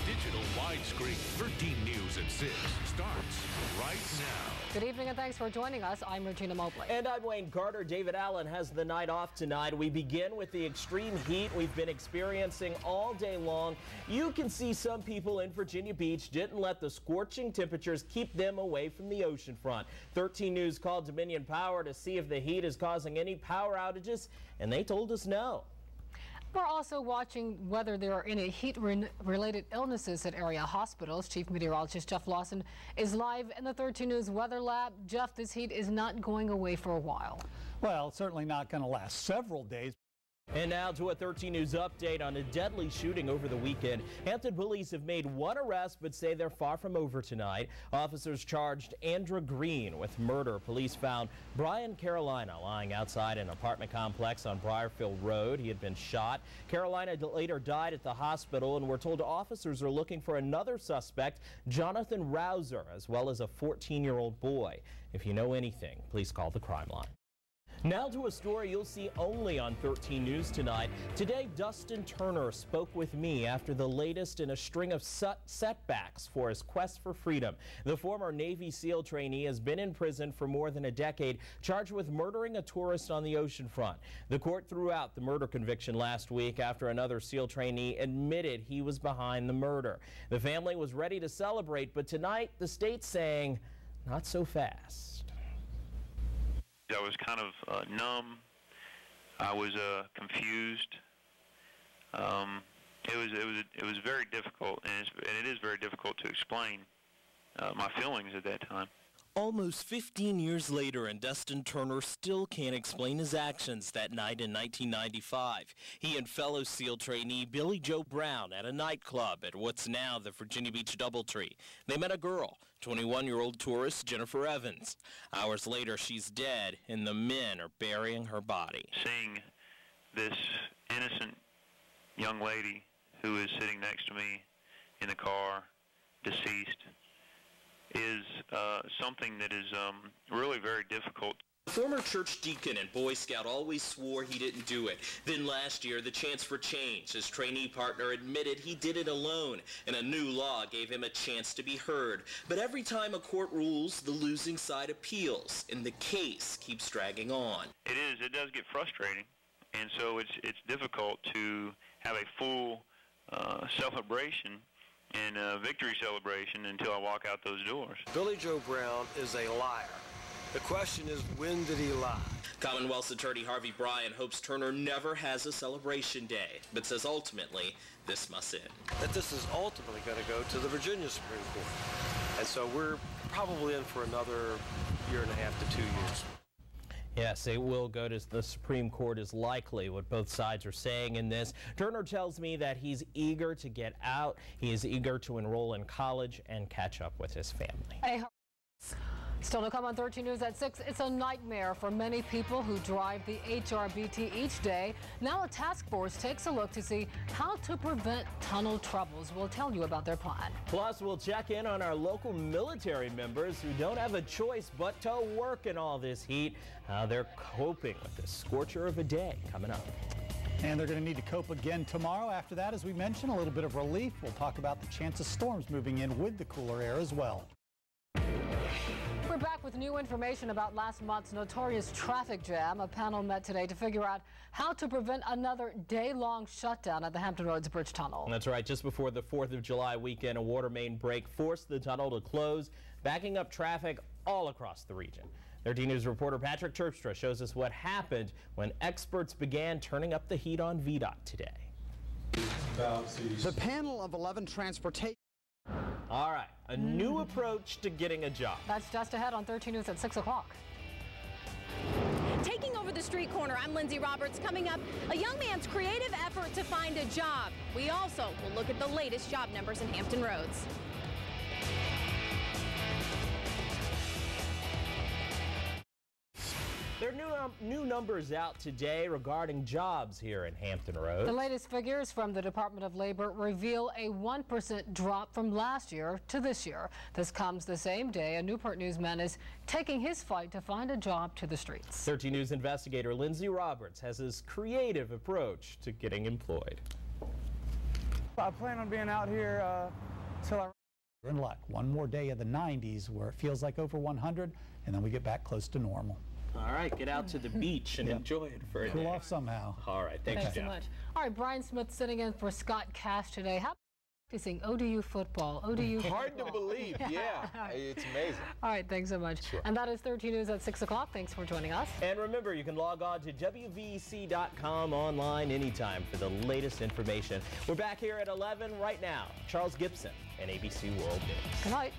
digital widescreen. 13 News at 6 starts right now. Good evening and thanks for joining us. I'm Regina Mobley. And I'm Wayne Carter. David Allen has the night off tonight. We begin with the extreme heat we've been experiencing all day long. You can see some people in Virginia Beach didn't let the scorching temperatures keep them away from the ocean front. 13 News called Dominion Power to see if the heat is causing any power outages, and they told us no. We're also watching whether there are any heat-related illnesses at area hospitals. Chief Meteorologist Jeff Lawson is live in the 13 News Weather Lab. Jeff, this heat is not going away for a while. Well, it's certainly not going to last several days. And now to a 13 News update on a deadly shooting over the weekend. Hampton police have made one arrest but say they're far from over tonight. Officers charged Andra Green with murder. Police found Brian Carolina lying outside an apartment complex on Briarfield Road. He had been shot. Carolina later died at the hospital, and we're told officers are looking for another suspect, Jonathan Rouser, as well as a 14-year-old boy. If you know anything, please call the crime line. Now to a story you'll see only on 13 News tonight. Today, Dustin Turner spoke with me after the latest in a string of setbacks for his quest for freedom. The former Navy SEAL trainee has been in prison for more than a decade, charged with murdering a tourist on the ocean front. The court threw out the murder conviction last week after another SEAL trainee admitted he was behind the murder. The family was ready to celebrate, but tonight the state's saying, not so fast. I was kind of numb. I was confused. It was very difficult, and it is very difficult to explain my feelings at that time. Almost 15 years later, and Dustin Turner still can't explain his actions that night in 1995. He and fellow SEAL trainee Billy Joe Brown at a nightclub at what's now the Virginia Beach DoubleTree. They met a girl, 21-year-old tourist Jennifer Evans. Hours later, she's dead, and the men are burying her body. Seeing this innocent young lady who is sitting next to me in the car, deceased, is something that is really very difficult. Former church deacon and Boy Scout always swore he didn't do it. Then last year, the chance for change. His trainee partner admitted he did it alone, and a new law gave him a chance to be heard. But every time a court rules, the losing side appeals, and the case keeps dragging on. It does get frustrating, and so it's difficult to have a full celebration and victory celebration until I walk out those doors. Billy Joe Brown is a liar. The question is, when did he lie? Commonwealth's attorney Harvey Bryan hopes Turner never has a celebration day, but says ultimately this must end. That this is ultimately going to go to the Virginia Supreme Court. And so we're probably in for another year and a half to 2 years. Yes, it will go to the Supreme Court is likely what both sides are saying in this. Turner tells me that he's eager to get out. He is eager to enroll in college and catch up with his family. Still to come on 13 News at 6, it's a nightmare for many people who drive the HRBT each day. Now a task force takes a look to see how to prevent tunnel troubles. We'll tell you about their plan. Plus, we'll check in on our local military members who don't have a choice but to work in all this heat. How they're coping with this scorcher of a day coming up. And they're going to need to cope again tomorrow. After that, as we mentioned, a little bit of relief. We'll talk about the chance of storms moving in with the cooler air as well. We're back with new information about last month's notorious traffic jam. A panel met today to figure out how to prevent another day-long shutdown at the Hampton Roads Bridge Tunnel. That's right. Just before the 4th of July weekend, a water main break forced the tunnel to close, backing up traffic all across the region. 13 News reporter Patrick Terpstra shows us what happened when experts began turning up the heat on VDOT today. The panel of 11 transportation. All right, a new approach to getting a job. That's just ahead on 13 News at 6 o'clock. Taking over the street corner, I'm Lindsay Roberts. Coming up, a young man's creative effort to find a job. We also will look at the latest job numbers in Hampton Roads. There are new numbers out today regarding jobs here in Hampton Roads. The latest figures from the Department of Labor reveal a 1% drop from last year to this year. This comes the same day a Newport newsman is taking his fight to find a job to the streets. 13 News investigator Lindsay Roberts has his creative approach to getting employed. I plan on being out here till I... You're in luck. One more day of the 90s where it feels like over 100, and then we get back close to normal. All right, get out to the beach and enjoy it for a day. Cool off somehow. All right, thanks so much. All right, Brian Smith sitting in for Scott Cash today. How practicing ODU football? ODU Hard to believe, yeah. It's amazing. All right, thanks so much. Sure. And that is 13 News at 6 o'clock. Thanks for joining us. And remember, you can log on to WVEC.com online anytime for the latest information. We're back here at 11 right now. Charles Gibson and ABC World News. Good night.